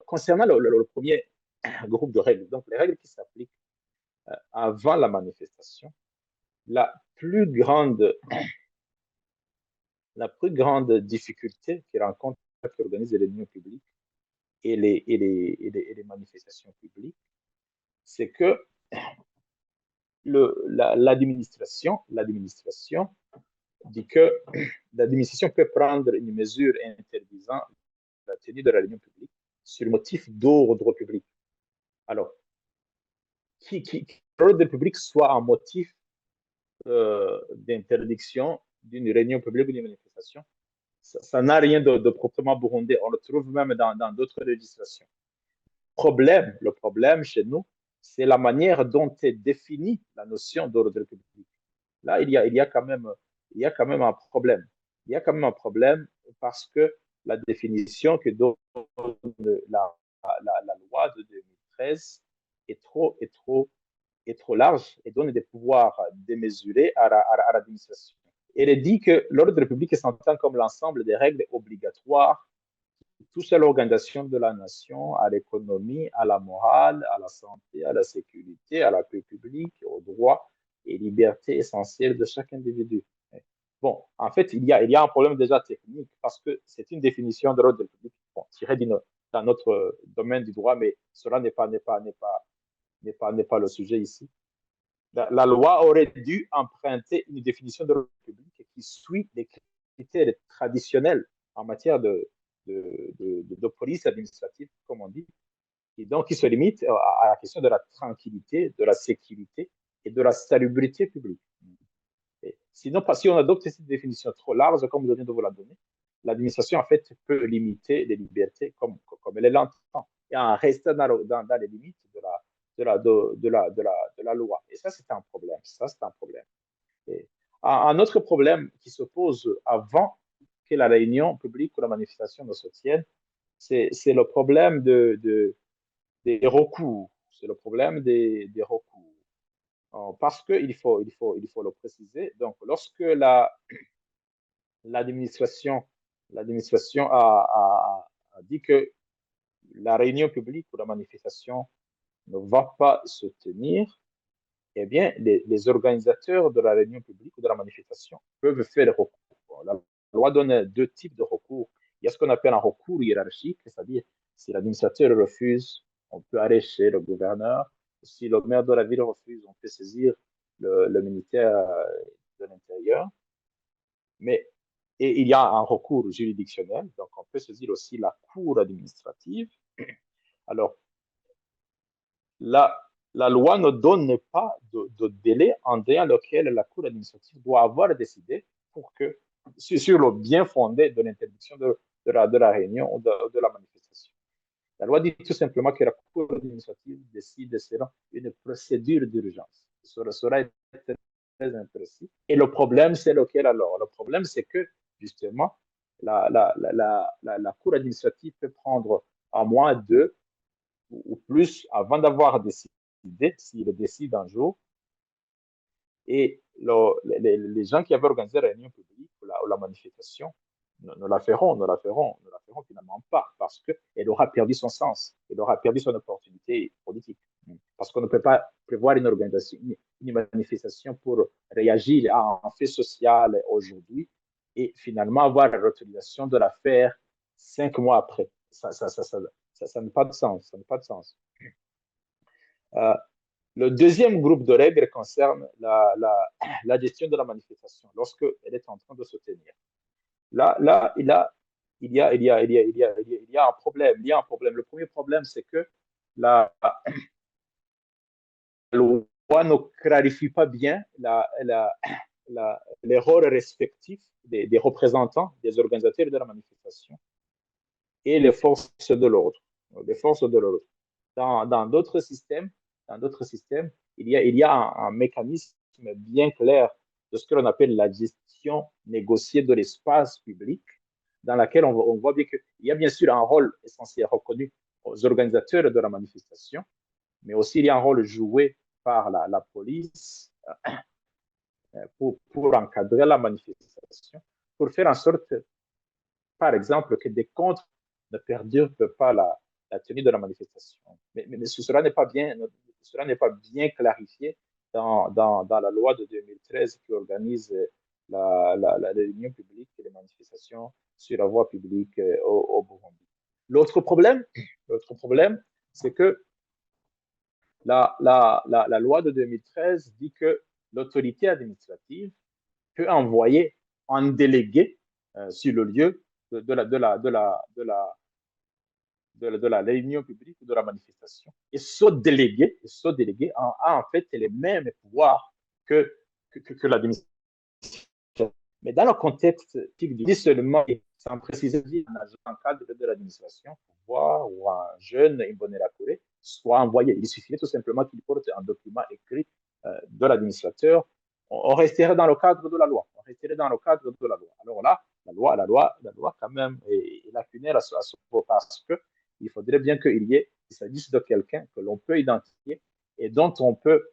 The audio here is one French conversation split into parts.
concernant le premier groupe de règles, donc les règles qui s'appliquent avant la manifestation, la plus grande, la plus grande difficulté qu'ils rencontrent ceux qui organisent les réunions publiques et les manifestations publiques, c'est que l'administration dit que l'administration peut prendre une mesure interdisant la tenue de la réunion publique sur motif d'ordre public. Alors, l'ordre public soit un motif d'interdiction d'une réunion publique ou d'une manifestation, ça n'a rien de proprement burundais. On le trouve même dans d'autres législations. Le problème chez nous, c'est la manière dont est définie la notion d'ordre public. Là, il y a quand même un problème. Il y a quand même un problème parce que la définition que donne la loi de 2013 est trop large et donne des pouvoirs démesurés à l'administration. Elle dit que l'ordre public s'entend comme l'ensemble des règles obligatoires touche à l'organisation de la nation, à l'économie, à la morale, à la santé, à la sécurité, à la paix publique, aux droits et libertés essentielles de chaque individu. Bon, en fait, il y a un problème déjà technique parce que c'est une définition de l'ordre public tirée dans notre domaine du droit, mais cela n'est pas le sujet ici. La loi aurait dû emprunter une définition de l'ordre public qui suit les critères traditionnels en matière de police administrative, comme on dit, et donc qui se limite à la question de la tranquillité, de la sécurité et de la salubrité publique. Et sinon, si on adopte cette définition trop large, comme je viens de vous la donner, l'administration, en fait, peut limiter les libertés comme elle l'entend, et en restant dans les limites de la loi. Et ça, c'est un problème. Ça, c'est un problème. Et un autre problème qui se pose avant que la réunion publique ou la manifestation ne se tienne, c'est le problème des recours. C'est le problème des recours. Parce qu'il faut le préciser. Donc, lorsque l'administration a dit que la réunion publique ou la manifestation ne va pas se tenir, eh bien, les organisateurs de la réunion publique ou de la manifestation peuvent faire recours. La loi donne deux types de recours. Il y a ce qu'on appelle un recours hiérarchique, c'est-à-dire si l'administrateur refuse, on peut aller chez le gouverneur. Si le maire de la ville refuse, on peut saisir le ministère de l'Intérieur. Mais et il y a un recours juridictionnel, donc on peut saisir aussi la cour administrative. Alors, la, la loi ne donne pas de délai en délai lequel la cour administrative doit avoir décidé pour que, sur le bien fondé de l'interdiction de la réunion ou de la manifestation. La loi dit tout simplement que la cour administrative décide selon une procédure d'urgence. Ça sera très imprécis. Et le problème, c'est lequel alors? Le problème, c'est que, justement, la cour administrative peut prendre un mois, deux ou plus avant d'avoir décidé, s'il décide un jour. Et les gens qui avaient organisé la réunion publique ou la manifestation ne la feront finalement pas parce qu'elle aura perdu son sens, elle aura perdu son opportunité politique. Parce qu'on ne peut pas prévoir une organisation, une manifestation pour réagir à un fait social aujourd'hui et finalement avoir la retorisation de l'affaire 5 mois après. Ça n'a pas de sens. Ça n'a pas de sens. Le deuxième groupe de règles concerne la gestion de la manifestation lorsqu'elle est en train de se tenir. Là, il y a un problème. Il y a un problème. Le premier problème, c'est que la loi ne clarifie pas bien les rôles respectifs des représentants, des organisateurs de la manifestation et les forces de l'ordre. Les forces de l'ordre. Dans d'autres systèmes, il y a un mécanisme bien clair de ce que l'on appelle la gestion négociée de l'espace public, dans laquelle on voit bien qu'il y a bien sûr un rôle essentiel reconnu aux organisateurs de la manifestation, mais aussi il y a un rôle joué par la police pour encadrer la manifestation, pour faire en sorte, par exemple, que des comptes ne perdurent pas la tenue de la manifestation. Mais cela n'est pas bien clarifié dans la loi de 2013 qui organise la réunion publique et les manifestations sur la voie publique au Burundi. L'autre problème, c'est que la loi de 2013 dit que l'autorité administrative peut envoyer un délégué sur le lieu de la réunion publique ou de la manifestation. Et ce délégué a en fait les mêmes pouvoirs que l'administration. Mais dans le contexte du seulement, sans préciser un agent en cadre de l'administration, pouvoir ou un jeune Imbonerakure soit envoyé. Il suffirait tout simplement qu'il porte un document écrit de l'administrateur. On resterait dans le cadre de la loi. On resterait dans le cadre de la loi. Alors là, la loi quand même est lacunaire à ce propos parce que il faudrait bien qu'il s'agisse de quelqu'un que l'on peut identifier et dont on peut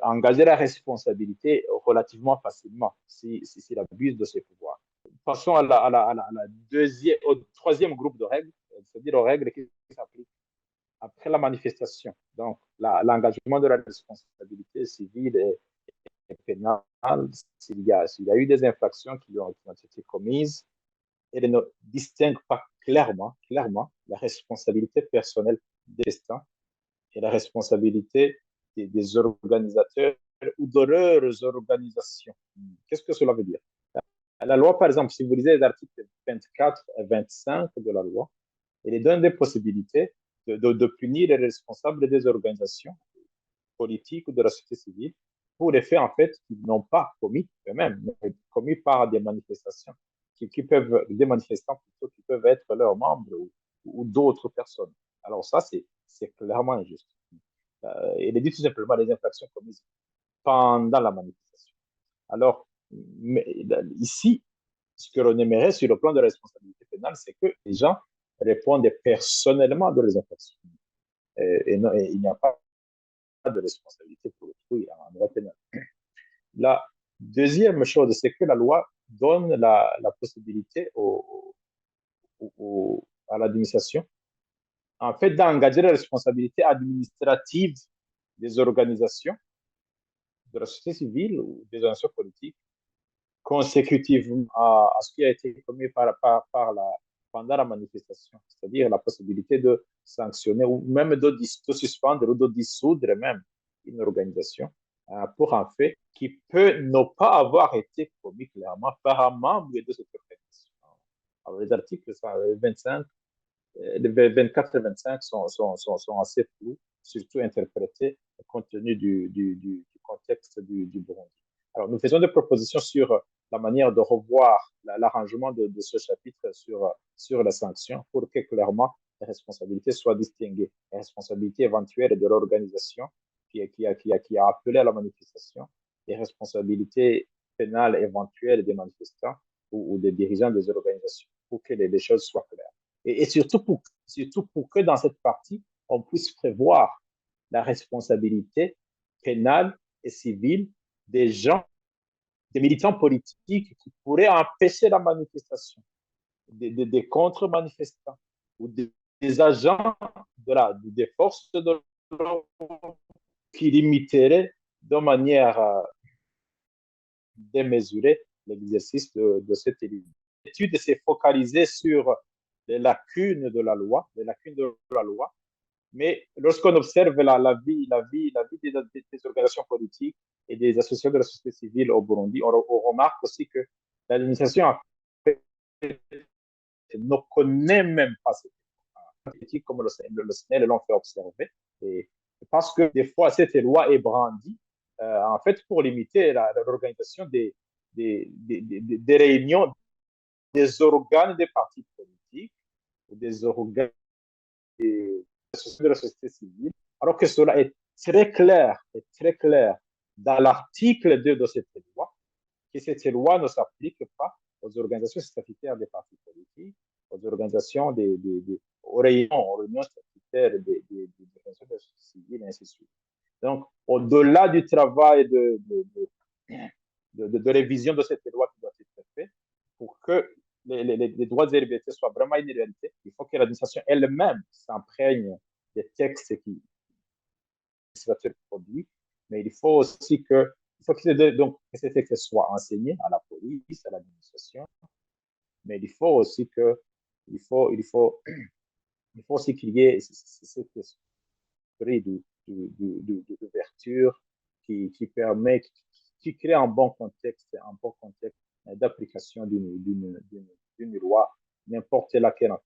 engager la responsabilité relativement facilement s'il abuse de ses pouvoirs. Passons au troisième groupe de règles, c'est-à-dire aux règles qui s'appliquent après la manifestation. Donc, l'engagement de la responsabilité civile et pénale, s'il y a eu des infractions qui ont été commises, elle ne distingue pas clairement la responsabilité personnelle des destin et la responsabilité des organisateurs ou de leurs organisations. Qu'est-ce que cela veut dire? La loi, par exemple, si vous lisez les articles 24 et 25 de la loi, elle donne des possibilités de punir les responsables des organisations politiques ou de la société civile pour les faits, en fait, qu'ils n'ont pas commis eux-mêmes, mais commis par des manifestations, des manifestants plutôt qui peuvent être leurs membres ou d'autres personnes. Alors ça, c'est clairement injuste. Il est dit tout simplement les infractions commises pendant la manifestation. Alors, ici, ce que l'on aimerait sur le plan de la responsabilité pénale, c'est que les gens répondent personnellement de les infractions. Et il n'y a pas de responsabilité pour autrui en droit pénal. La deuxième chose, c'est que la loi donne la possibilité à l'administration, en fait, d'engager la responsabilité administrative des organisations de la société civile ou des organisations politiques consécutivement à ce qui a été commis pendant la manifestation, c'est-à-dire la possibilité de sanctionner ou même de suspendre ou de dissoudre même une organisation pour un fait qui peut ne pas avoir été commis clairement par un membre de cette organisation. Alors, les articles 25, les 24 et 25 sont assez flous, surtout interprétés compte tenu du contexte du Burundi. Alors, nous faisons des propositions sur la manière de revoir l'arrangement de ce chapitre sur la sanction pour que clairement les responsabilités soient distinguées. Les responsabilités éventuelles de l'organisation qui a appelé à la manifestation, les responsabilités pénales éventuelles des manifestants ou des dirigeants des organisations pour que les choses soient claires. Et surtout pour que dans cette partie, on puisse prévoir la responsabilité pénale et civile des gens, des militants politiques qui pourraient empêcher la manifestation, des contre-manifestants ou des agents des forces de l'ordre qui limiteraient de manière démesurée l'exercice de cette élude. L'étude s'est focalisée sur les lacunes de la loi, mais lorsqu'on observe la vie des organisations politiques et des associations de la société civile au Burundi, on remarque aussi que l'administration ne connaît même pas cette politique comme le SNEL l'ont fait observer. Et parce que des fois, cette loi est brandie, en fait, pour limiter l'organisation des réunions des organes des partis politiques ou des organes de la société civile, alors que cela est très clair dans l'article 2 de cette loi, que cette loi ne s'applique pas aux organisations statutaires des partis politiques, aux organisations aux réunions statutaires des organisations de la société civile, et ainsi de suite. Donc, au-delà du travail de révision de cette loi qui doit être fait, pour que les droits et libertés soient vraiment une réalité, il faut que l'administration elle-même s'imprègne des textes qui l'administrateur produit, mais il faut aussi que ces textes soient enseignés à la police, à l'administration, mais il faut aussi que, il faut, il faut, il faut aussi qu'il y ait cet esprit d'ouverture qui permet, qui crée un bon contexte d'application d'une loi, n'importe laquelle en